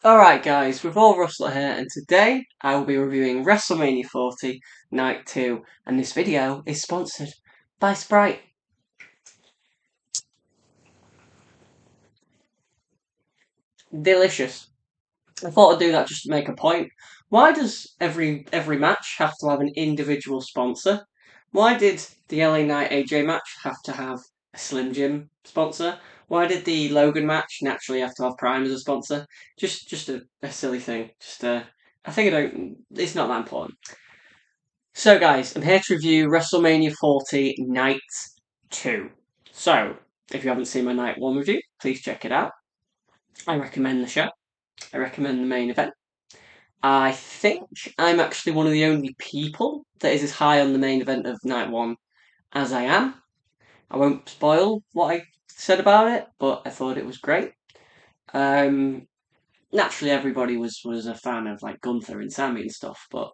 Alright guys, we've all Rustler here and today I will be reviewing Wrestlemania 40 Night 2 and this video is sponsored by Sprite. Delicious. I thought I'd do that just to make a point. Why does every match have to have an individual sponsor? Why did the LA Knight AJ match have to have a Slim Jim sponsor? Why did the Logan match naturally have to have Prime as a sponsor? Just a silly thing. I think I don't. It's not that important. So, guys, I'm here to review WrestleMania 40 Night 2. So, if you haven't seen my Night 1 review, please check it out. I recommend the show. I recommend the main event. I think I'm actually one of the only people that is as high on the main event of Night 1 as I am. I won't spoil what I said about it, but I thought it was great. Naturally, everybody was a fan of like Gunther and Sammy and stuff, but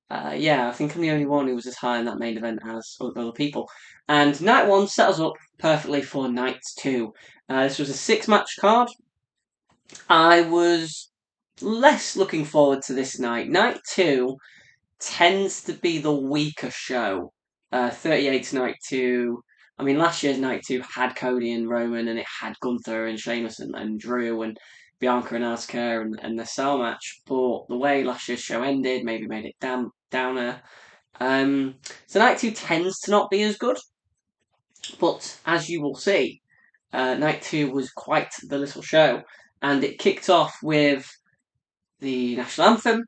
yeah, I think I'm the only one who was as high in that main event as other people. And Night 1 set us up perfectly for Night 2. This was a six-match card. I was less looking forward to this night. Night 2 tends to be the weaker show. 38 to Night 2. I mean, last year's Night 2 had Cody and Roman, and it had Gunther and Sheamus and Drew and Bianca and Asuka and the Cell match. But the way last year's show ended maybe made it downer. So Night 2 tends to not be as good. But as you will see, Night 2 was quite the little show. And it kicked off with the national anthem.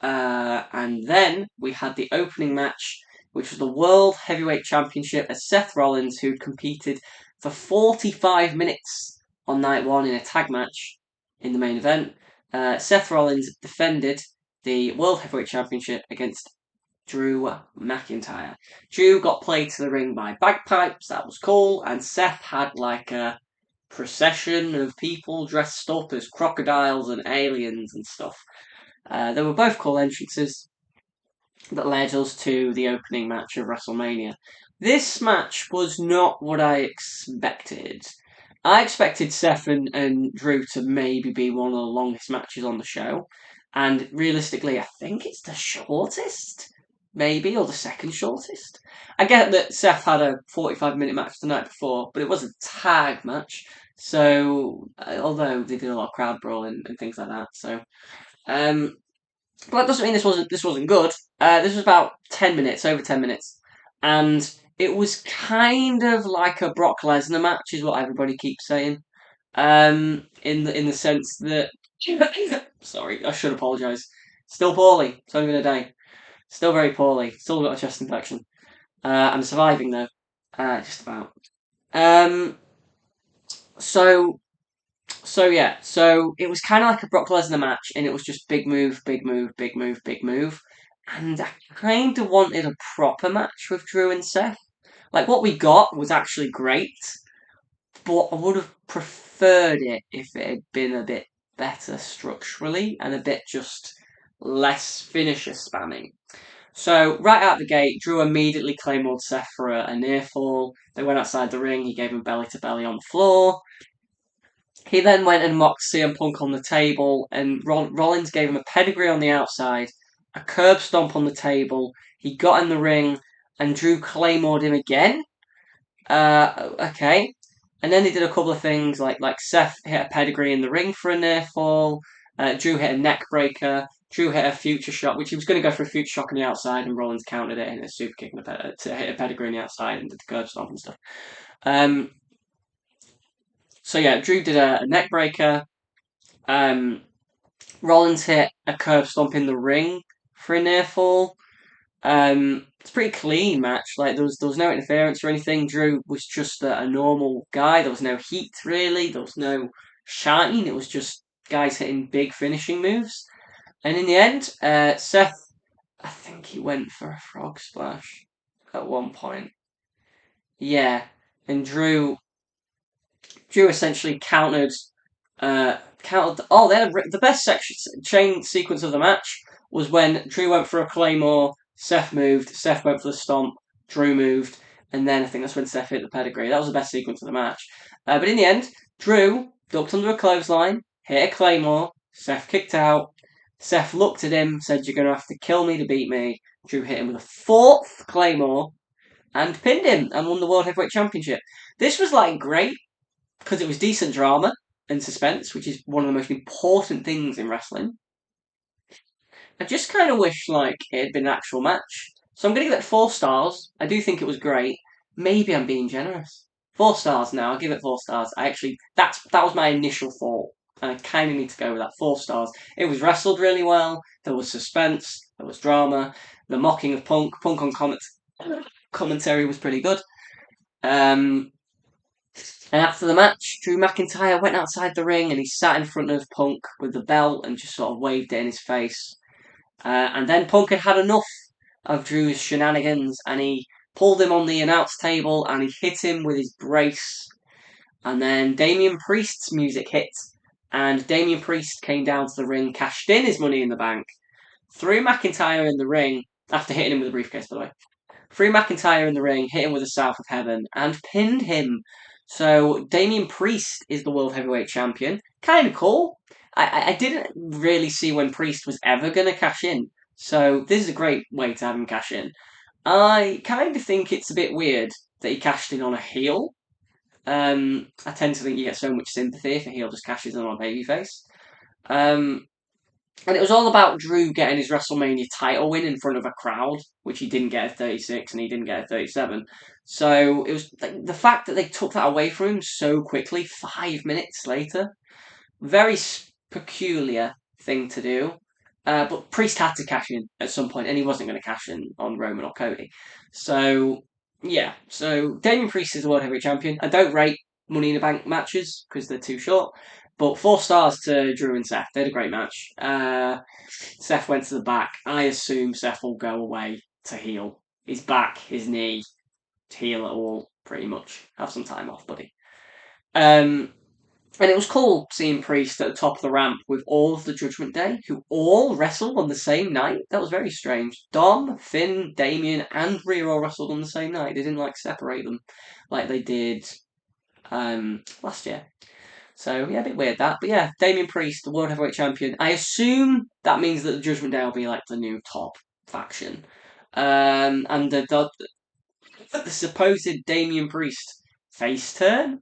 And then we had the opening match, which was the World Heavyweight Championship as Seth Rollins, who'd competed for 45 minutes on Night 1 in a tag match in the main event. Seth Rollins defended the World Heavyweight Championship against Drew McIntyre. Drew got played to the ring by bagpipes, that was cool, and Seth had like a procession of people dressed up as crocodiles and aliens and stuff. They were both cool entrances that led us to the opening match of WrestleMania. This match was not what I expected. I expected Seth and Drew to maybe be one of the longest matches on the show, and realistically, I think it's the shortest, maybe, or the second shortest. I get that Seth had a 45-minute match the night before, but it was a tag match, so although they did a lot of crowd brawling and things like that, so but that doesn't mean this wasn't good. This was about 10 minutes, over 10 minutes, and it was kind of like a Brock Lesnar match, is what everybody keeps saying. In the sense that, sorry, I should apologise. Still poorly. It's only been a day. Still very poorly. Still got a chest infection. I'm surviving though, just about. Um, so so it was kind of like a Brock Lesnar match, and it was just big move, big move, big move, big move. And I kind of wanted a proper match with Drew and Seth. Like, what we got was actually great, but I would have preferred it if it had been a bit better structurally and a bit just less finisher spamming. So, right out the gate, Drew immediately claimed Seth for a near fall. They went outside the ring, he gave him belly to belly on the floor. He then went and mocked CM Punk on the table, and Rollins gave him a pedigree on the outside, a curb stomp on the table. He got in the ring, and Drew claymored him again. Okay. And then they did a couple of things, like Seth hit a pedigree in the ring for a near fall. Drew hit a neck breaker. Drew hit a future shot, which he was going to go for a future shock on the outside, and Rollins countered it in a super kick to hit a pedigree on the outside and did the curb stomp and stuff. Um, so yeah, Drew did a neck breaker. Rollins hit a curb stomp in the ring for a near fall. It's a pretty clean match. Like there was no interference or anything. Drew was just a normal guy. There was no heat really. There was no shine. It was just guys hitting big finishing moves. And in the end, Seth, I think he went for a frog splash at one point. Yeah, and Drew essentially countered. Countered. Oh, they had the best chain sequence of the match was when Drew went for a claymore, Seth moved, Seth went for the stomp, Drew moved, and then I think that's when Seth hit the pedigree. That was the best sequence of the match. But in the end, Drew ducked under a clothesline, hit a Claymore. Seth kicked out. Seth looked at him, said, "You're going to have to kill me to beat me." Drew hit him with a fourth Claymore and pinned him and won the World Heavyweight Championship. This was like great because it was decent drama and suspense, which is one of the most important things in wrestling. I just kind of wish like it had been an actual match. So I'm going to give it 4 stars. I do think it was great. Maybe I'm being generous. 4 stars now. I'll give it 4 stars. That was my initial thought. And I kind of need to go with that. 4 stars. It was wrestled really well. There was suspense. There was drama. The mocking of Punk. Punk on commentary was pretty good. And after the match, Drew McIntyre went outside the ring and he sat in front of Punk with the belt and just sort of waved it in his face. And then Punk had enough of Drew's shenanigans and he pulled him on the announce table and he hit him with his brace. And then Damian Priest's music hit and Damian Priest came down to the ring, cashed in his Money in the Bank, threw McIntyre in the ring after hitting him with a briefcase, by the way. Threw McIntyre in the ring, hit him with a South of Heaven, and pinned him. So Damian Priest is the World Heavyweight Champion. Kind of cool. I didn't really see when Priest was ever going to cash in. So this is a great way to have him cash in. I kind of think it's a bit weird that he cashed in on a heel. I tend to think you get so much sympathy if a heel just cashes in on a babyface. And it was all about Drew getting his WrestleMania title win in front of a crowd, which he didn't get at 36 and he didn't get at 37. So it was like, the fact that they took that away from him so quickly, 5 minutes later, very peculiar thing to do. But Priest had to cash in at some point, and he wasn't going to cash in on Roman or Cody. So, yeah. So, Damian Priest is the World Heavyweight Champion. I don't rate Money in the Bank matches because they're too short. But 4 stars to Drew and Seth. They had a great match. Seth went to the back. I assume Seth will go away to heel. His back, his knee, heel at all, pretty much. Have some time off, buddy. And it was cool seeing Priest at the top of the ramp with all of the Judgment Day, who all wrestled on the same night. That was very strange. Dom, Finn, Damien, and Rhea all wrestled on the same night. They didn't like separate them like they did last year. So yeah, a bit weird that. But yeah, Damien Priest, the World Heavyweight Champion. I assume that means that the Judgment Day will be like the new top faction. And the supposed Damien Priest face turn.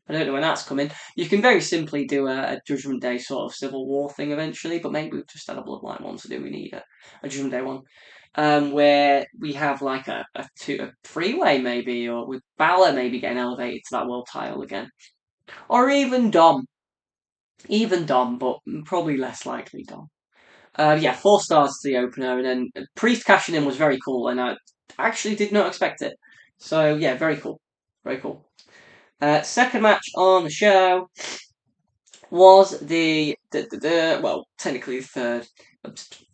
I don't know when that's coming. You can very simply do a Judgment Day sort of Civil War thing eventually, but maybe we've just had a Bloodline one, so do we need a Judgment Day one? Where we have like a three-way maybe, or with Balor maybe getting elevated to that world title again. Or even Dom. Even Dom, but probably less likely Dom. Yeah, 4 stars to the opener, and then Priest cashing in was very cool, and I actually did not expect it. So yeah, very cool. Very cool. Second match on the show was well, technically the third.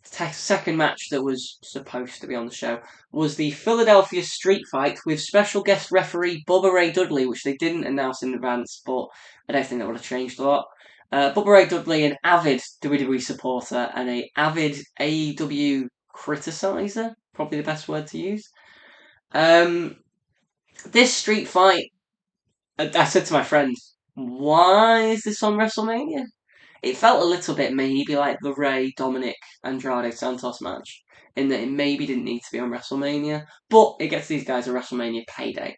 Second match that was supposed to be on the show was the Philadelphia Street Fight with special guest referee Bubba Ray Dudley, which they didn't announce in advance, but I don't think that would have changed a lot. Bubba Ray Dudley, an avid WWE supporter and an avid AEW criticizer, probably the best word to use. This street fight, I said to my friend, why is this on WrestleMania? It felt a little bit maybe like the Ray, Dominic, Andrade, Santos match, in that it maybe didn't need to be on WrestleMania, but it gets these guys a WrestleMania payday.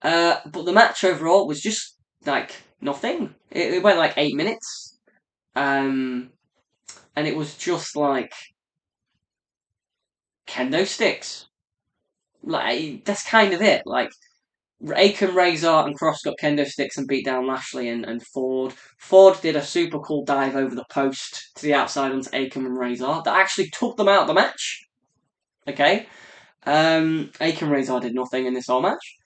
But the match overall was just like nothing. It went like 8 minutes, and it was just like kendo sticks. Like that's kind of it. Like Aiken, Razor, and Cross got kendo sticks and beat down Lashley and Ford. Ford did a super cool dive over the post to the outside onto Aiken and Razor that actually took them out of the match. Okay? Aiken Razor did nothing in this whole match.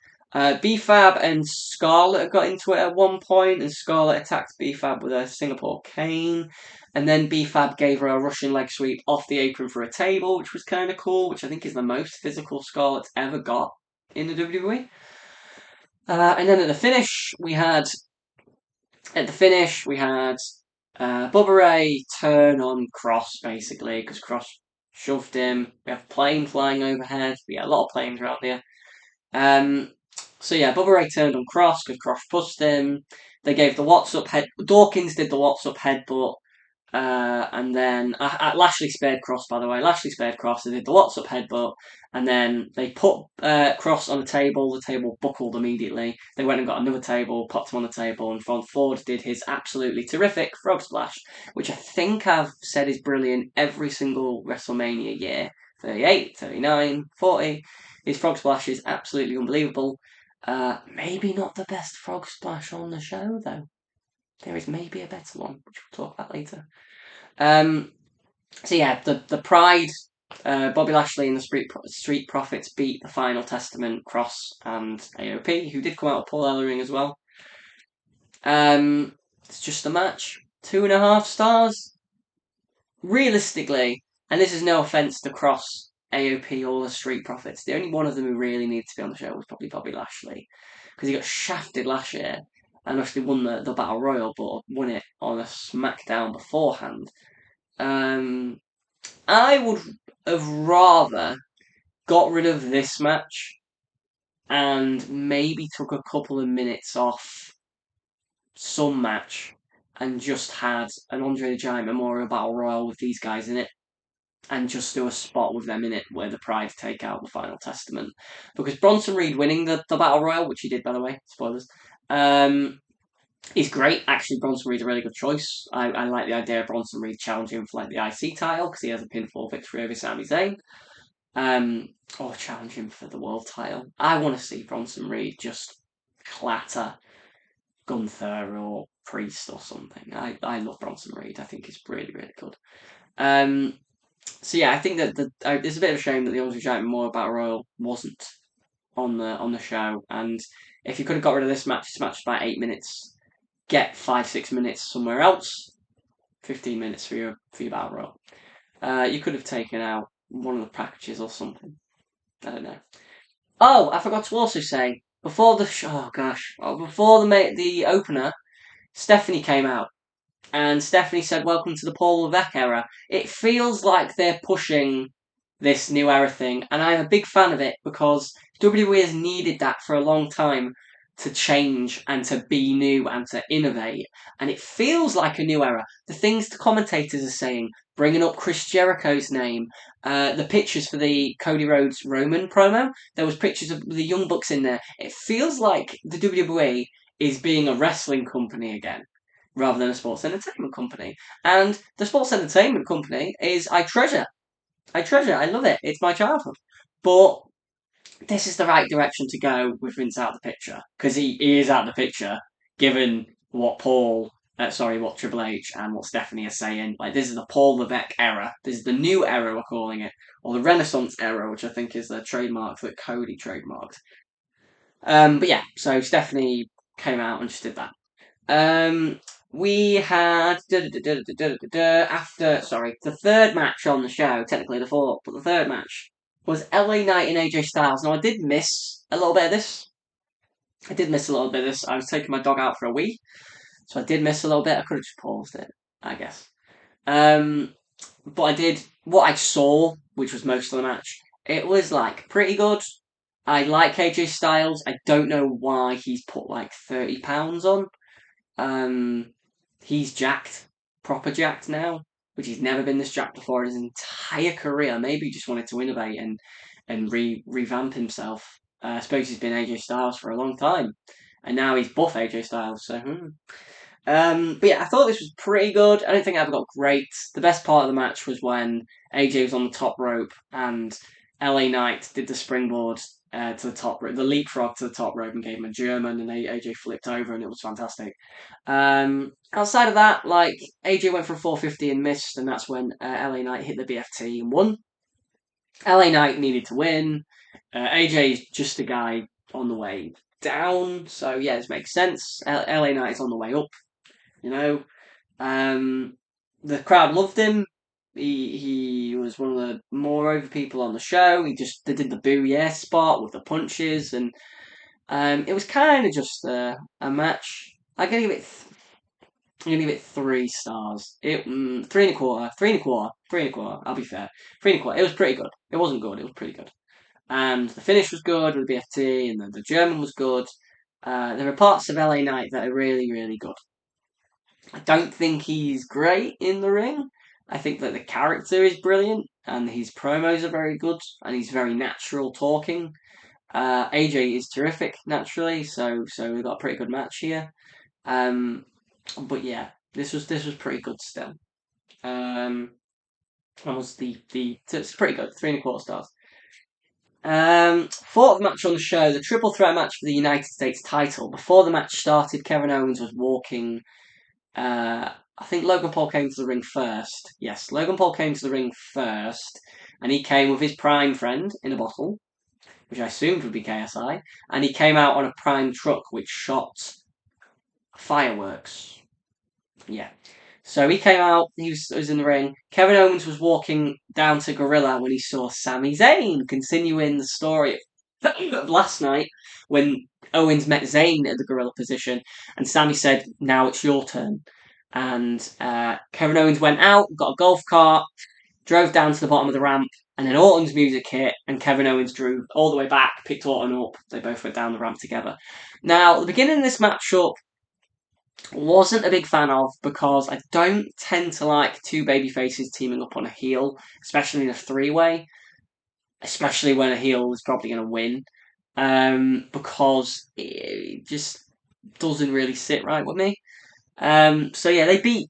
B-Fab and Scarlett got into it at one point, and Scarlett attacked B-Fab with a Singapore cane. And then B-Fab gave her a Russian leg sweep off the apron for a table, which was kind of cool, which I think is the most physical Scarlett's ever got in the WWE. And then at the finish, we had Bubba Ray turn on Cross, basically, because Cross shoved him. We have a plane flying overhead. We had a lot of planes around here. So yeah, Bubba Ray turned on Cross because Cross pushed him. They gave the What's Up head. Dawkins did the What's Up headbutt. And then Lashley spared Cross, by the way. Lashley spared Cross. They did the What's Up headbutt, and then they put Cross on a table. The table buckled immediately. They went and got another table, popped him on the table, and Ford did his absolutely terrific frog splash, which I think I've said is brilliant every single WrestleMania year. 38, 39, 40. His frog splash is absolutely unbelievable. Maybe not the best frog splash on the show, though. There is maybe a better one, which we'll talk about later. Um, so yeah, the Pride, Bobby Lashley and the Street Profits beat the Final Testament, Cross and AOP, who did come out with Paul Ellering as well. It's just a match. 2.5 stars. Realistically, and this is no offence to Cross, AOP, or the Street Profits, the only one of them who really needed to be on the show was probably Bobby Lashley, because he got shafted last year and actually won the Battle Royal, but won it on a SmackDown beforehand. I would have rather got rid of this match and maybe took a couple of minutes off some match and just had an Andre the Giant Memorial Battle Royal with these guys in it and just do a spot with them in it where the Pride take out the Final Testament. Because Bronson Reed winning the Battle Royal, which he did, by the way, spoilers, is great. Actually, Bronson Reed's a really good choice. I like the idea of Bronson Reed challenging for like the IC title because he has a pinfall victory over Sami Zayn. Or challenge him for the world title. I want to see Bronson Reed just clatter Gunther or Priest or something. I love Bronson Reed. I think he's really, really good. So yeah, I think that it's a bit of a shame that the Andre Giant Memorial Battle Royal wasn't on the show. And if you could have got rid of this match is about 8 minutes. Get 5-6 minutes somewhere else. 15 minutes for your Battle Royal. You could have taken out one of the packages or something. I don't know. Oh, I forgot to also say before the before the opener, Stephanie came out and Stephanie said, "Welcome to the Paul Levesque era." It feels like they're pushing this new era thing, and I'm a big fan of it because WWE has needed that for a long time to change and to be new and to innovate, and it feels like a new era. The things the commentators are saying, bringing up Chris Jericho's name, the pictures for the Cody Rhodes Roman promo, there was pictures of the Young Bucks in there. It feels like the WWE is being a wrestling company again rather than a sports entertainment company. And the sports entertainment company is I treasure. I love it. It's my childhood. But this is the right direction to go with Vince out of the picture. Because he is out of the picture, given what what Triple H and what Stephanie are saying. Like, this is the Paul Levesque era. This is the new era, we're calling it. Or the Renaissance era, which I think is the trademark that Cody trademarked. But yeah, so Stephanie came out and just did that. We had the third match on the show, technically the fourth, but the third match was LA Knight and AJ Styles. Now I did miss a little bit of this. I was taking my dog out for a wee, so I did miss a little bit. I could have just paused it, I guess. But I did what I saw, which was most of the match. It was like pretty good. I like AJ Styles. I don't know why he's put like £30 on. He's jacked, proper jacked now, which he's never been this jacked before in his entire career. Maybe he just wanted to innovate and revamp himself. I suppose he's been AJ Styles for a long time, and now he's buff AJ Styles. So, but yeah, I thought this was pretty good. I don't think I ever got great. The best part of the match was when AJ was on the top rope and LA Knight did the springboard to the top rope, the leapfrog to the top rope, and gave him a German, and AJ flipped over, and it was fantastic. Outside of that, like AJ went for a 450 and missed, and that's when LA Knight hit the BFT and won. LA Knight needed to win. AJ's just a guy on the way down, so yeah, this makes sense. LA Knight is on the way up, you know. The crowd loved him. He was one of the more over people on the show. They did the boo yeah spot with the punches, and it was kind of just a match. I'm gonna give it 3 stars. 3.25, 3.25, 3.25. I'll be fair, 3.25. It was pretty good. It wasn't good. It was pretty good. and the finish was good with the BFT, and the German was good. There are parts of LA Knight that are really, really good. I don't think he's great in the ring. I think that the character is brilliant, and his promos are very good, and he's very natural talking. AJ is terrific naturally, so we've got a pretty good match here. But yeah, this was pretty good still. That was it's pretty good, 3.25 stars. Fourth match on the show, the triple threat match for the United States title. Before the match started, Kevin Owens was walking. I think Logan Paul came to the ring first. Yes, Logan Paul came to the ring first, and he came with his Prime friend in a bottle, which I assumed would be KSI, and he came out on a Prime truck which shot fireworks. Yeah. So he came out, he was in the ring. Kevin Owens was walking down to Gorilla when he saw Sami Zayn, continuing the story of last night when Owens met Zayn at the Gorilla position, and Sami said, "Now it's your turn." And Kevin Owens went out, got a golf cart, drove down to the bottom of the ramp, and then Orton's music hit, and Kevin Owens drew all the way back, picked Orton up. They both went down the ramp together. Now, at the beginning of this matchup, wasn't a big fan of because I don't tend to like two baby faces teaming up on a heel, especially in a three-way, especially when a heel is probably going to win, because it just doesn't really sit right with me. So yeah, they beat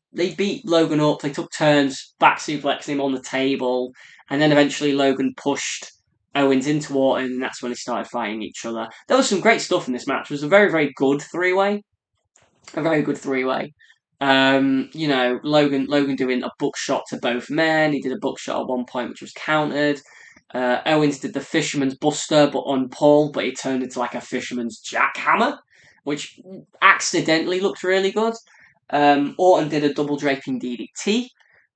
Logan up. They took turns back suplexing him on the table, and then eventually Logan pushed Owens into Orton, and that's when they started fighting each other. There was some great stuff in this match. It was a very, very good three-way, a very good three-way. Logan doing a buckshot to both men. He did a buckshot at one point, which was countered. Owens did the fisherman's buster, but on Paul, but it turned into like a fisherman's jackhammer, which accidentally looked really good. Orton did a double draping DDT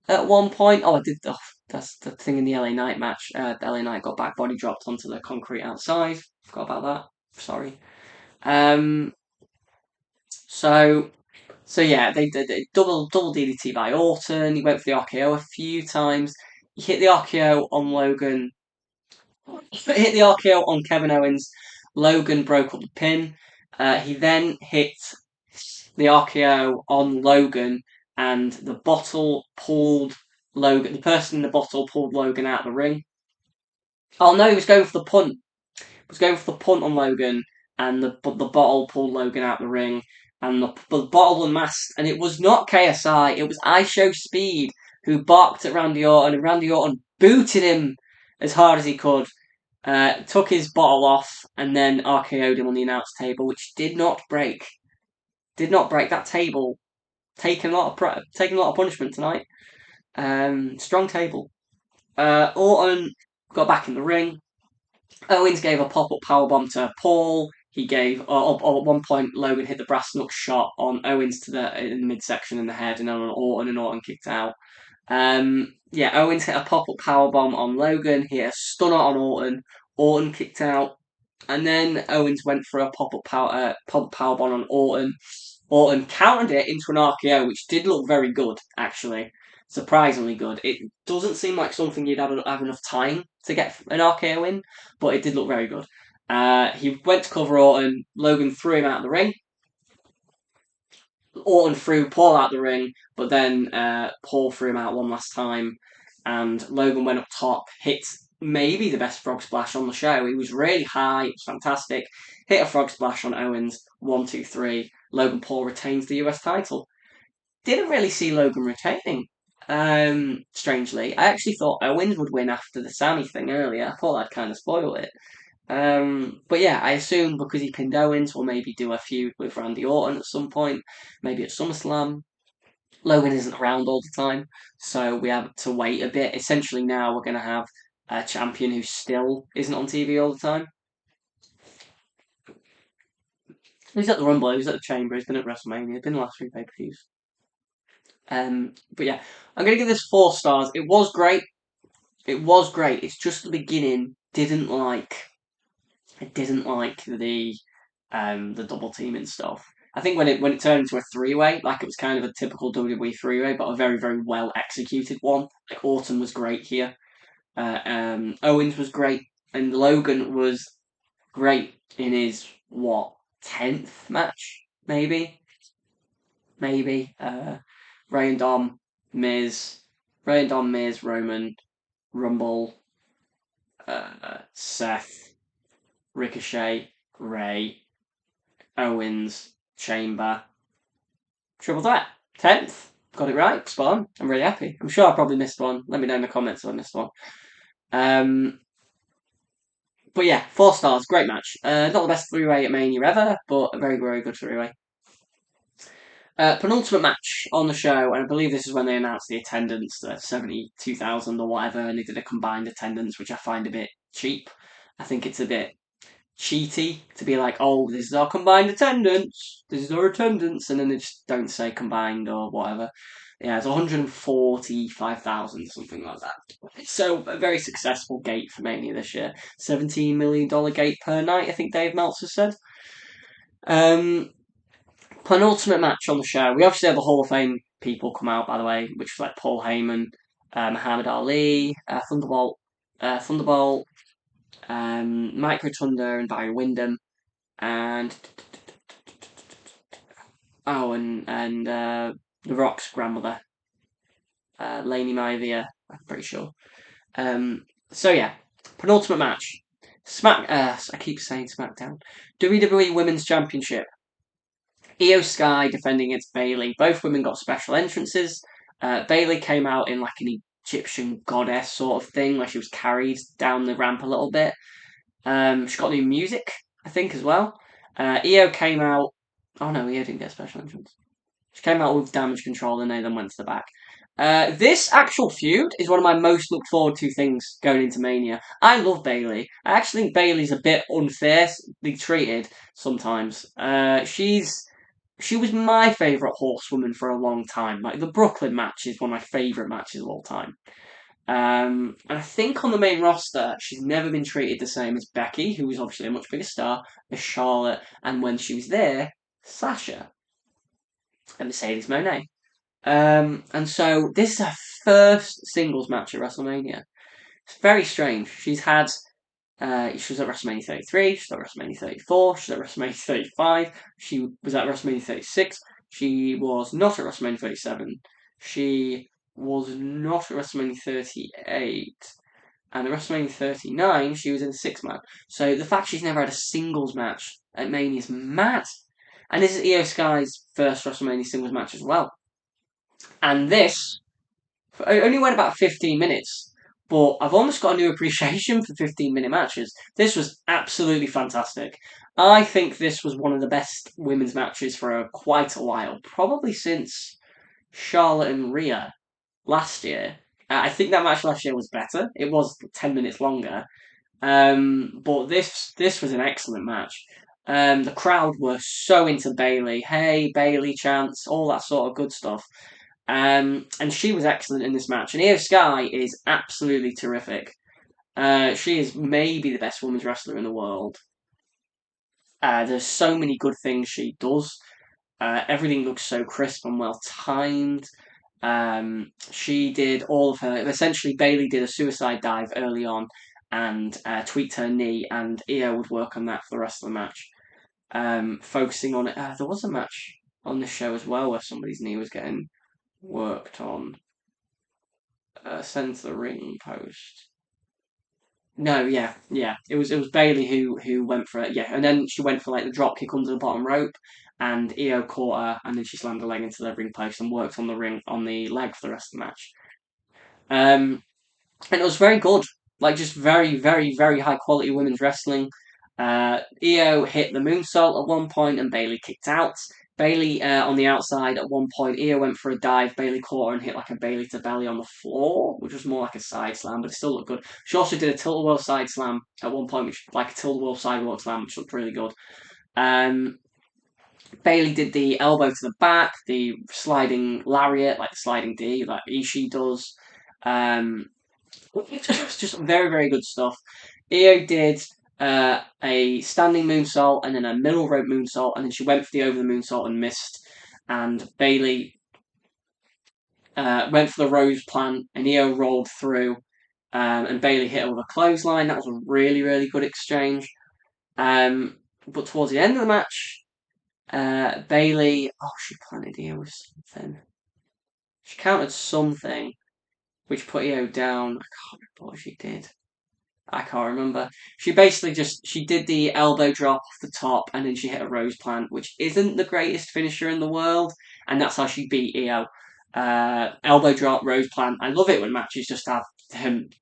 at one point. Oh, I did. Oh, that's the thing in the LA Knight match. The LA Knight got back body dropped onto the concrete outside. Forgot about that. Sorry. Um. So yeah, they did a double DDT by Orton. He went for the RKO a few times. He hit the RKO on Logan. Hit the RKO on Kevin Owens. Logan broke up the pin. He then hit the RKO on Logan, and the bottle pulled Logan. The person in the bottle pulled Logan out of the ring. Oh no, he was going for the punt. He was going for the punt on Logan, and the bottle pulled Logan out of the ring, and the bottle unmasked, and it was not KSI. It was I Show Speed who barked at Randy Orton, and Randy Orton booted him as hard as he could. Took his bottle off and then RKO'd him on the announce table, which did not break. Did not break that table. Taking a lot of punishment tonight. Strong table. Orton got back in the ring. Owens gave a pop-up powerbomb to Paul. He gave, at one point, Logan hit the brass knuck shot on Owens to in the midsection in the head, and then on Orton, and Orton kicked out. Owens hit a pop-up powerbomb on Logan. He hit a stunner on Orton. Orton kicked out, and then Owens went for a pop-up powerbomb on Orton. Orton countered it into an RKO, which did look very good, actually. Surprisingly good. It doesn't seem like something you'd have enough time to get an RKO in, but it did look very good. He went to cover Orton. Logan threw him out of the ring. Orton threw Paul out the ring, but then Paul threw him out one last time, and Logan went up top, hit maybe the best frog splash on the show. He was really high, it was fantastic. Hit a frog splash on Owens, 1, 2, 3. Logan Paul retains the US title. Didn't really see Logan retaining. Strangely, I actually thought Owens would win after the Sami thing earlier. I thought I'd kind of spoil it. But yeah, I assume because he pinned Owens, we'll maybe do a feud with Randy Orton at some point, maybe at SummerSlam. Logan isn't around all the time, so we have to wait a bit. Essentially, now we're going to have a champion who still isn't on TV all the time. He's at the Rumble, he's at the Chamber, he's been at WrestleMania, he's been in the last 3 pay-per-views. But yeah, I'm going to give this 4 stars. It was great. It was great. It's just the beginning. I didn't like the double teaming stuff. I think when it turned into a 3-way, like it was kind of a typical WWE 3-way, but a very, very well executed one. Like Orton was great here. Owens was great. And Logan was great in his, what, 10th match? Maybe? Maybe. Ray and Dom, Miz. Ray and Dom, Miz, Roman, Rumble, Seth, Ricochet, Ray, Owens, Chamber. Triple threat. 10th. Got it right. Spot on. I'm really happy. I'm sure I probably missed one. Let me know in the comments if I missed one. But yeah, 4 stars. Great match. Not the best three-way at Mania ever, but a very, very good three-way. Penultimate match on the show, and I believe this is when they announced the attendance, 72,000 or whatever, and they did a combined attendance, which I find a bit cheap. I think it's a bit cheaty to be like, oh, this is our combined attendance, this is our attendance, and then they just don't say combined or whatever. Yeah, it's 145,000, something like that. So, a very successful gate for Mania this year. $17 million gate per night, I think Dave Meltzer said. Penultimate match on the show. We obviously had the Hall of Fame people come out, by the way, which was like Paul Heyman, Muhammad Ali, Thunderbolt, Mike Rotunda and Barry Windham, and The Rock's grandmother, Lainey Maivia, I'm pretty sure. So yeah, penultimate match. I keep saying SmackDown. WWE Women's Championship. Io Sky defending against Bayley. Both women got special entrances. Bayley came out in like an Egyptian goddess sort of thing, where she was carried down the ramp a little bit. She got new music, I think, as well. Io came out. Oh no, Io didn't get a special entrance. She came out with damage control, and they then went to the back. This actual feud is one of my most looked forward to things going into Mania. I love Bayley. I actually think Bayley's a bit unfairly treated sometimes. She was my favourite horsewoman for a long time. Like, the Brooklyn match is one of my favourite matches of all time. And I think on the main roster, she's never been treated the same as Becky, who was obviously a much bigger star, as Charlotte, and when she was there, Sasha and Mercedes Moné. And so this is her first singles match at WrestleMania. It's very strange. She was at WrestleMania 33, she's at WrestleMania 34, she's at WrestleMania 35, she was at WrestleMania 36, she was not at WrestleMania 37, she was not at WrestleMania 38, and at WrestleMania 39, she was in a 6-man. So the fact she's never had a singles match at Mania is mad. And this is Io Sky's first WrestleMania singles match as well. And this only went about 15 minutes, but I've almost got a new appreciation for 15-minute matches. This was absolutely fantastic. I think this was one of the best women's matches for quite a while, probably since Charlotte and Rhea last year. I think that match last year was better. It was 10 minutes longer. But this was an excellent match. The crowd were so into Bayley. Hey, Bayley chants, all that sort of good stuff. And she was excellent in this match. And Io Sky is absolutely terrific. She is maybe the best women's wrestler in the world. There's so many good things she does. Everything looks so crisp and well timed. She did all of her. Essentially, Bayley did a suicide dive early on and tweaked her knee, and Io would work on that for the rest of the match. Focusing on it. There was a match on this show as well where somebody's knee was getting worked on. Sent to the ring post. No, yeah. It was Bayley who went for it, yeah, and then she went for like the drop kick under the bottom rope, and Io caught her, and then she slammed her leg into the ring post and worked on the leg for the rest of the match. And it was very good, like just very, very, very high quality women's wrestling. Io hit the moonsault at one point, and Bayley kicked out. Bayley on the outside at one point. Io went for a dive. Bayley caught her and hit like a Bayley to belly on the floor, which was more like a side slam, but it still looked good. She also did a tilt-a-whirl side slam at one point, which like a tilt-a-whirl sidewalk slam, which looked really good. Bayley did the elbow to the back, the sliding lariat, like the sliding D, like Ishii does. It's just very, very good stuff. Io did a standing moonsault and then a middle rope moonsault, and then she went for the over the moonsault and missed. And Bayley went for the rose plant, and Io rolled through and Bayley hit her with a clothesline. That was a really, really good exchange. But towards the end of the match, Bayley, she planted Io with something. She countered something, which put Io down. I can't remember what she did. I can't remember. She basically she did the elbow drop off the top, and then she hit a rose plant, which isn't the greatest finisher in the world, and that's how she beat Io. Elbow drop, rose plant. I love it when matches just have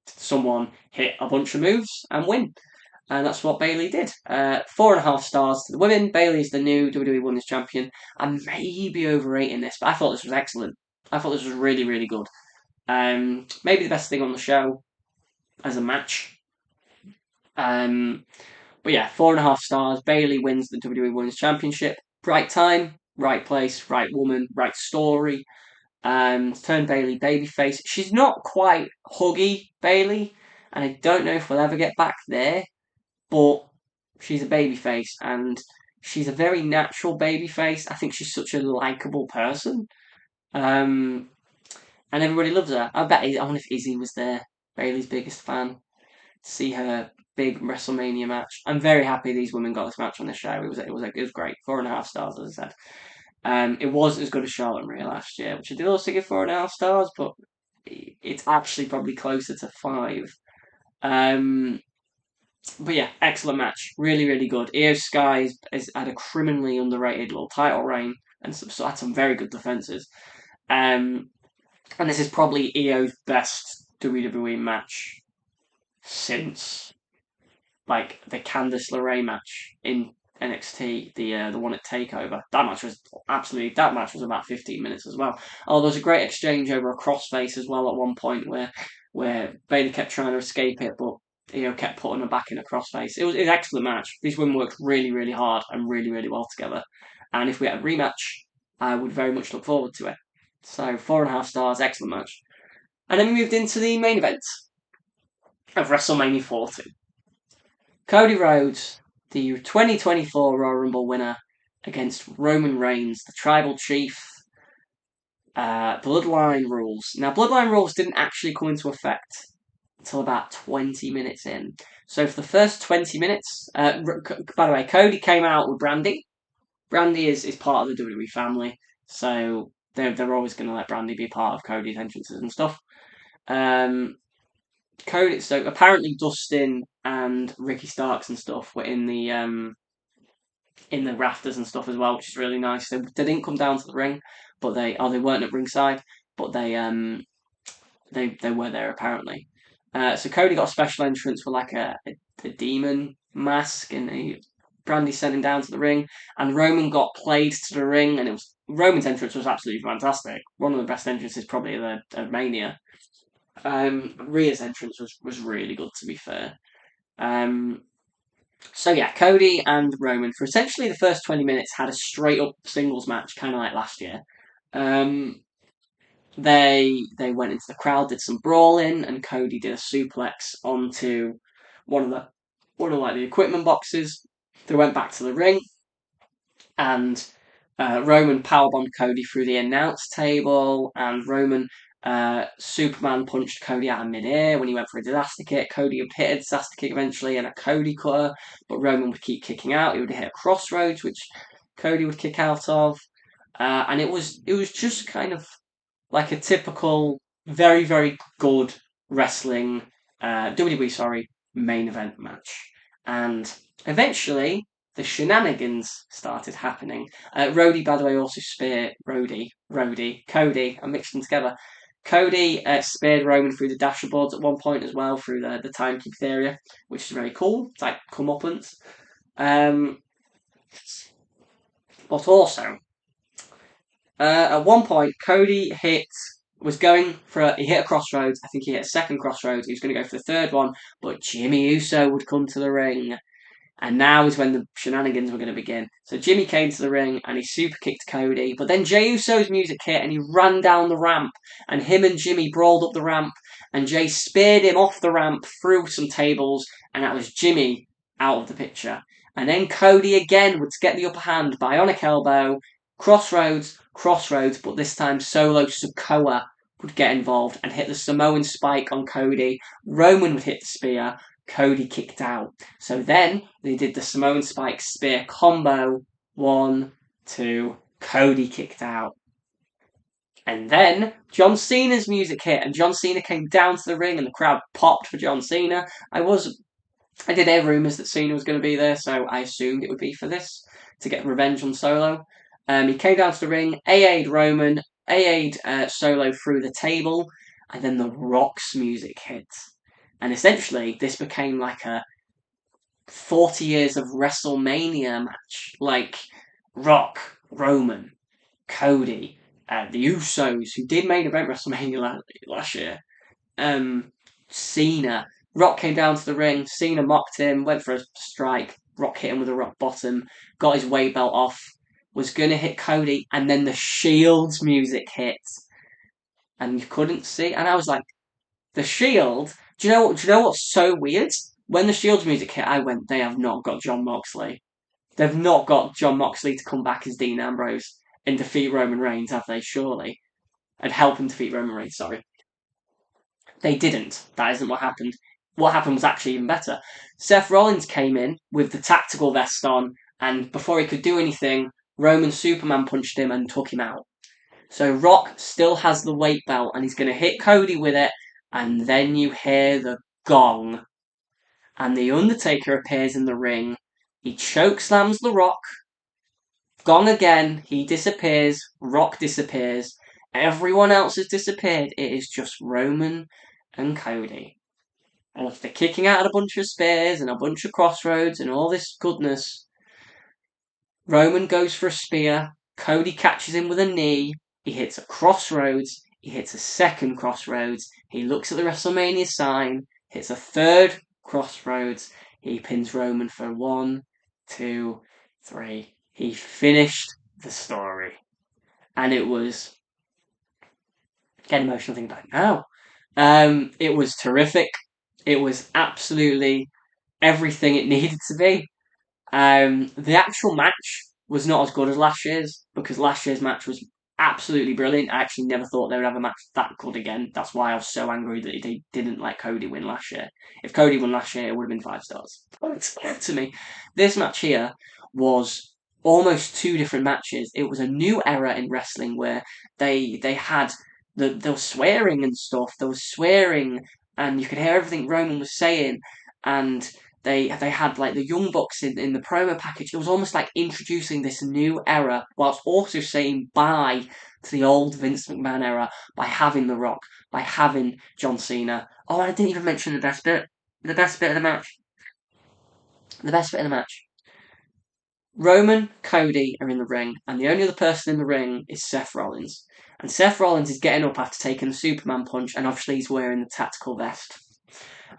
someone hit a bunch of moves and win. And that's what Bayley did. 4.5 stars to the women. Bayley's the new WWE Women's Champion. I may be overrating this, but I thought this was excellent. I thought this was really, really good. Maybe the best thing on the show as a match. But yeah, 4.5 stars. Bayley wins the WWE Women's Championship. Right time, right place, right woman, right story. Turn Bayley babyface. She's not quite huggy Bayley, and I don't know if we'll ever get back there. But she's a babyface, and she's a very natural babyface. I think she's such a likable person, and everybody loves her. I wonder if Izzy was there, Bayley's biggest fan. See her big WrestleMania match. I'm very happy these women got this match on the show. It was great. 4.5 stars, as I said. It wasn't as good as Charlotte and Rhea last year, which I did also give 4.5 stars, but it's actually probably closer to 5. But yeah, excellent match. Really, really good. Io Sky has had a criminally underrated little title reign and had some very good defences. And this is probably Io's best WWE match since like the Candice LeRae match in NXT, the one at Takeover. That match was about 15 minutes as well. Oh, there was a great exchange over a crossface as well at one point where Bayley kept trying to escape it, but kept putting her back in a crossface. It was an excellent match. These women worked really, really hard and really, really well together. And if we had a rematch, I would very much look forward to it. So 4.5 stars, excellent match. And then we moved into the main event of WrestleMania 40. Cody Rhodes, the 2024 Royal Rumble winner, against Roman Reigns, the Tribal Chief. Bloodline rules. Now, Bloodline rules didn't actually come into effect until about 20 minutes in. So for the first 20 minutes, by the way, Cody came out with Brandy. Brandy is part of the WWE family, so they're always going to let Brandy be part of Cody's entrances and stuff. Cody. So apparently Dustin and Ricky Starks and stuff were in the rafters and stuff as well, which is really nice. They didn't come down to the ring, but they weren't at ringside, but they were there apparently. So Cody got a special entrance with like a demon mask, and Brandy sent him down to the ring, and Roman got played to the ring, and Roman's entrance was absolutely fantastic. One of the best entrances probably of Mania. Rhea's entrance was really good, to be fair. So yeah, Cody and Roman for essentially the first 20 minutes had a straight up singles match, kind of like last year. They went into the crowd, did some brawling, and Cody did a suplex onto one of the equipment boxes. They went back to the ring, and Roman powerbombed Cody through the announce table, and Roman Superman punched Cody out of midair when he went for a disaster kick. Cody would hit a disaster kick eventually and a Cody cutter, but Roman would keep kicking out. He would hit a crossroads, which Cody would kick out of, and it was just kind of like a typical, very, very good wrestling WWE main event match, and eventually the shenanigans started happening. Rhodey, by the way, also speared Cody. I mixed them together. Cody speared Roman through the dashboards at one point as well, through the timekeeping area, which is very cool. It's like comeuppance. But also, at one point, Cody hit a crossroads. I think he hit a second crossroads. He was going to go for the third one, but Jimmy Uso would come to the ring. And now is when the shenanigans were going to begin. So Jimmy came to the ring and he super kicked Cody. But then Jey Uso's music hit and he ran down the ramp. And him and Jimmy brawled up the ramp. And Jey speared him off the ramp through some tables. And that was Jimmy out of the picture. And then Cody again would get the upper hand. Bionic elbow. Crossroads. But this time Solo Sikoa would get involved and hit the Samoan spike on Cody. Roman would hit the spear. Cody kicked out. So then they did the Samoan spike spear combo. 1, 2, Cody kicked out. And then John Cena's music hit, and John Cena came down to the ring, and the crowd popped for John Cena. I did hear rumours that Cena was going to be there, so I assumed it would be for this, to get revenge on Solo. He came down to the ring, AA'd Roman, AA'd Solo through the table, and then The Rock's music hit. And essentially, this became like a 40 years of WrestleMania match. Like, Rock, Roman, Cody, the Usos, who did main event WrestleMania last year, Cena. Rock came down to the ring, Cena mocked him, went for a strike, Rock hit him with a rock bottom, got his weight belt off, was going to hit Cody, and then the Shield's music hit. And you couldn't see, and I was like, the Shield? Do you know what's so weird? When the Shield's music hit, I went, they have not got Jon Moxley. They've not got Jon Moxley to come back as Dean Ambrose and defeat Roman Reigns, have they, surely? And help him defeat Roman Reigns, sorry. They didn't. That isn't what happened. What happened was actually even better. Seth Rollins came in with the tactical vest on, and before he could do anything, Roman Superman punched him and took him out. So Rock still has the weight belt, and he's going to hit Cody with it, and then you hear the gong. And The Undertaker appears in the ring. He chokeslams The Rock. Gong again. He disappears. Rock disappears. Everyone else has disappeared. It is just Roman and Cody. And after kicking out a bunch of spears and a bunch of crossroads and all this goodness, Roman goes for a spear. Cody catches him with a knee. He hits a crossroads. He hits a second crossroads. He looks at the WrestleMania sign. Hits a third crossroads. He pins Roman for 1, 2, 3. He finished the story. And it was... Get emotional thinking about it now. It was terrific. It was absolutely everything it needed to be. The actual match was not as good as last year's, because last year's match was absolutely brilliant. I actually never thought they would have a match that good again. That's why I was so angry that they didn't let Cody win last year. If Cody won last year, it would have been 5 stars. But to me, this match here was almost 2 different matches. It was a new era in wrestling where they had there was swearing and stuff. There was swearing, and you could hear everything Roman was saying, and they had like the Young Bucks in the promo package. It was almost like introducing this new era, whilst also saying bye to the old Vince McMahon era by having The Rock, by having John Cena. Oh, I didn't even mention the best bit. The best bit of the match. The best bit of the match. Roman, Cody are in the ring, and the only other person in the ring is Seth Rollins. And Seth Rollins is getting up after taking the Superman punch, and obviously he's wearing the tactical vest.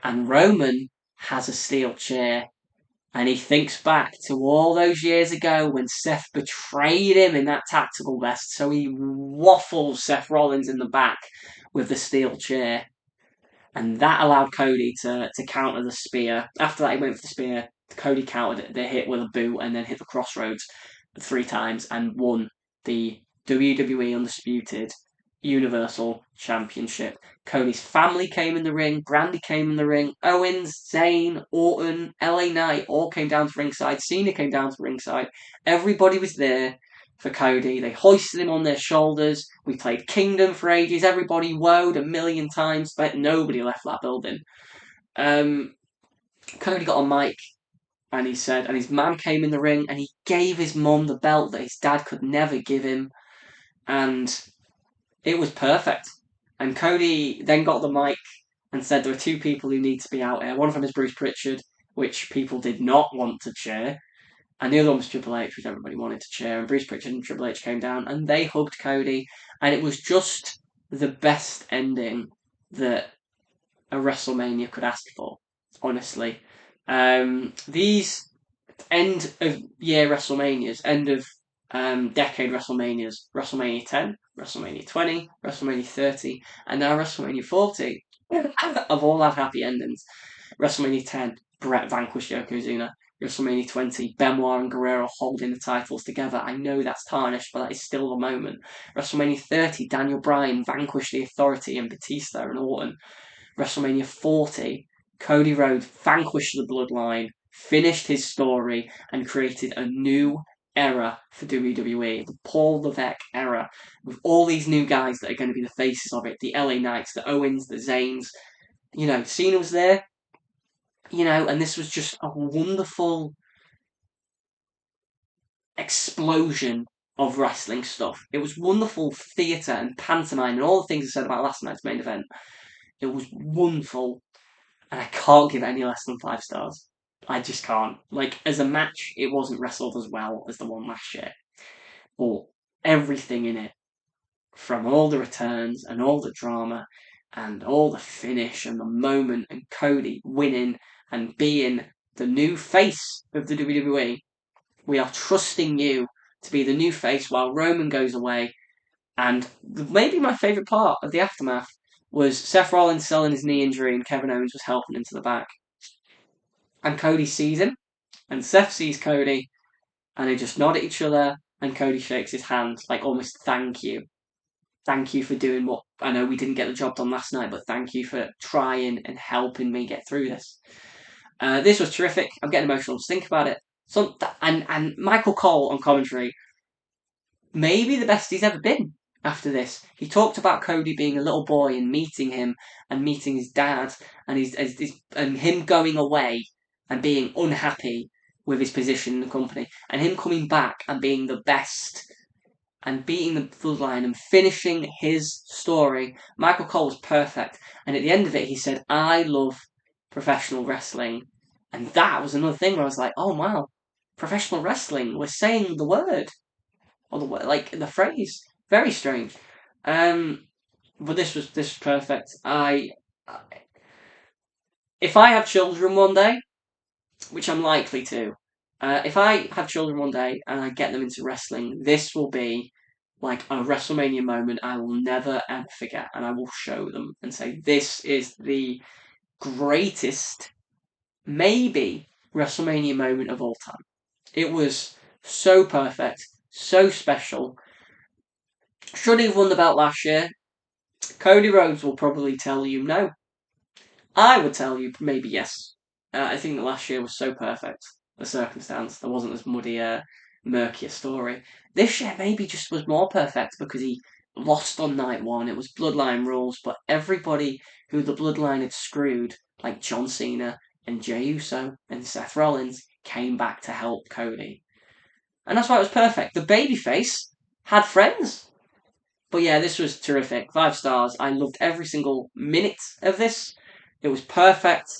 And Roman has a steel chair, and he thinks back to all those years ago when Seth betrayed him in that tactical vest, so he waffles Seth Rollins in the back with the steel chair. And that allowed Cody to counter the spear. After that, he went for the spear. Cody countered the hit with a boot and then hit the crossroads 3 times and won the WWE Undisputed Universal Championship. Cody's family came in the ring, Brandy came in the ring, Owens, Zayn, Orton, LA Knight all came down to ringside, Cena came down to ringside. Everybody was there for Cody. They hoisted him on their shoulders. We played Kingdom for ages. Everybody woed 1,000,000 times, but nobody left that building. Cody got a mic, and he said, and his mum came in the ring, and he gave his mum the belt that his dad could never give him, and it was perfect. And Cody then got the mic and said there are 2 people who need to be out here. One of them is Bruce Pritchard, which people did not want to cheer, and the other one was Triple H, which everybody wanted to cheer. And Bruce Pritchard and Triple H came down, and they hugged Cody, and it was just the best ending that a WrestleMania could ask for, honestly. These end of year WrestleManias, end of decade WrestleManias, WrestleMania 10, WrestleMania 20, WrestleMania 30, and now WrestleMania 40, have all had happy endings. WrestleMania 10, Brett vanquished Yokozuna. WrestleMania 20, Benoit and Guerrero holding the titles together. I know that's tarnished, but that is still the moment. WrestleMania 30, Daniel Bryan vanquished the Authority and Batista and Orton. WrestleMania 40, Cody Rhodes vanquished the Bloodline, finished his story, and created a new era for WWE, the Paul Levesque era, with all these new guys that are going to be the faces of it, the LA Knights, the Owens, the Zanes. Cena was there, and this was just a wonderful explosion of wrestling stuff. It was wonderful theatre and pantomime and all the things I said about last night's main event. It was wonderful, and I can't give it any less than 5 stars. I just can't. As a match, it wasn't wrestled as well as the one last year. But everything in it, from all the returns and all the drama and all the finish and the moment and Cody winning and being the new face of the WWE, we are trusting you to be the new face while Roman goes away. And maybe my favourite part of the aftermath was Seth Rollins selling his knee injury and Kevin Owens was helping him to the back. And Cody sees him, and Seth sees Cody, and they just nod at each other, and Cody shakes his hand, almost thank you. Thank you for doing what, I know we didn't get the job done last night, but thank you for trying and helping me get through this. This was terrific. I'm getting emotional just think about it. And Michael Cole on commentary, maybe the best he's ever been after this. He talked about Cody being a little boy and meeting him and meeting his dad and him going away and being unhappy with his position in the company and him coming back and being the best and beating the Bloodline and finishing his story. Michael Cole was perfect. And at the end of it, he said, I love professional wrestling. And that was another thing where I was like, oh wow, professional wrestling, we're saying the word. Or the phrase. Very strange. But this was perfect. If I have children one day, which I'm likely to, if I have children one day and I get them into wrestling, this will be like a WrestleMania moment I will never ever forget, and I will show them and say this is the greatest, maybe, WrestleMania moment of all time. It was so perfect, so special. Should he have won the belt last year? Cody Rhodes will probably tell you no. I would tell you maybe yes. I think that last year was so perfect. The circumstance. There wasn't as muddy, murkier story. This year maybe just was more perfect because he lost on night one. It was Bloodline rules, but everybody who the Bloodline had screwed, like John Cena and Jey Uso and Seth Rollins, came back to help Cody. And that's why it was perfect. The babyface had friends. But yeah, this was terrific. 5 stars. I loved every single minute of this. It was perfect.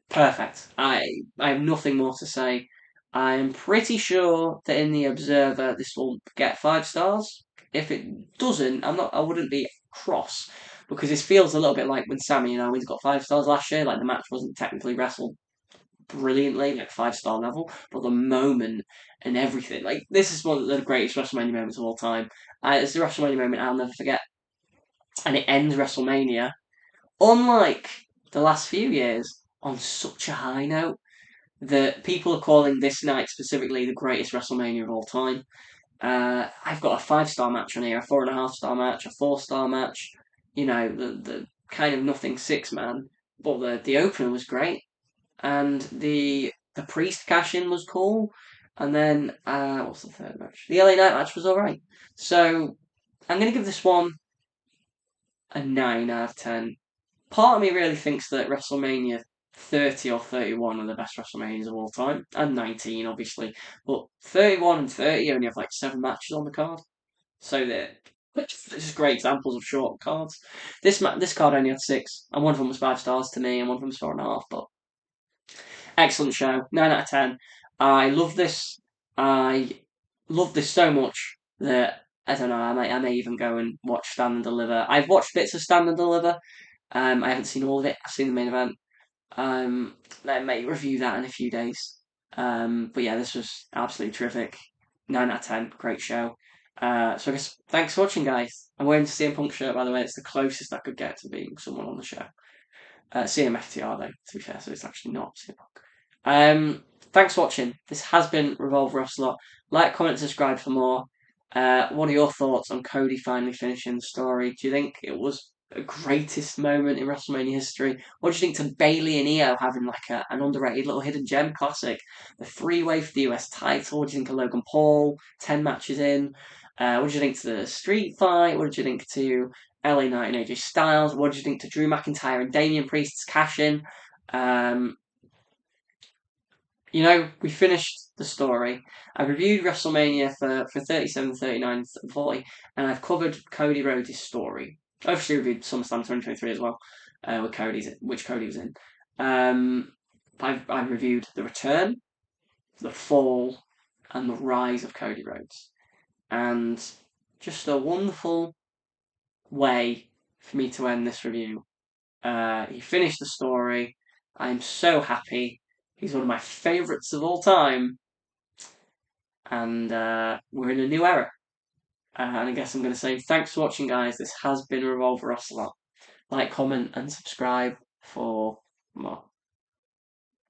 Perfect. I have nothing more to say. I am pretty sure that in the Observer this will get 5 stars. If it doesn't, I wouldn't be cross because this feels a little bit like when Sami Owens got 5 stars last year. The match wasn't technically wrestled brilliantly, 5-star level, but the moment and everything, this is one of the greatest WrestleMania moments of all time. It's a WrestleMania moment I'll never forget, and it ends WrestleMania, unlike the last few years, on such a high note that people are calling this night specifically the greatest WrestleMania of all time. I've got a 5-star match on here, a 4.5-star match, a 4-star match. The kind of nothing 6-man, but the opener was great. And the Priest cash-in was cool. And then, what's the third match? The LA Knight match was alright. So, I'm going to give this one a 9 out of 10. Part of me really thinks that WrestleMania 30 or 31 are the best WrestleManias of all time. And 19, obviously. But 31 and 30 only have 7 matches on the card. So they're just great examples of short cards. This card only had 6. And one of them was 5 stars to me, and one of them was 4.5. But excellent show. 9 out of 10. I love this. I love this so much that I don't know. I may even go and watch Stand and Deliver. I've watched bits of Stand and Deliver. I haven't seen all of it. I've seen the main event. I may review that in a few days. But yeah, this was absolutely terrific. 9 out of 10. Great show. So I guess thanks for watching, guys. I'm wearing the CM Punk shirt, by the way. It's the closest I could get to being someone on the show. CMFTR though, to be fair, so it's actually not CM Punk. Thanks for watching. This has been Revolve Wrestler. Like, comment, subscribe for more. What are your thoughts on Cody finally finishing the story? Do you think it was the greatest moment in WrestleMania history? What do you think to Bayley and Io having like an underrated little hidden gem classic? The three-way for the US title. What do you think of Logan Paul? 10 matches in. What do you think to the street fight? What did you think to LA Knight and AJ Styles? What did you think to Drew McIntyre and Damian Priest's cash in? Um, we finished the story. I reviewed WrestleMania for 37, 39, and 40, and I've covered Cody Rhodes' story. I obviously reviewed SummerSlam 2023 as well, which Cody was in. I've reviewed the return, the fall, and the rise of Cody Rhodes. And just a wonderful way for me to end this review. He finished the story. I'm so happy. He's one of my favourites of all time. And we're in a new era. And I guess I'm going to say thanks for watching, guys. This has been Revolver Ocelot. Like, comment, and subscribe for more.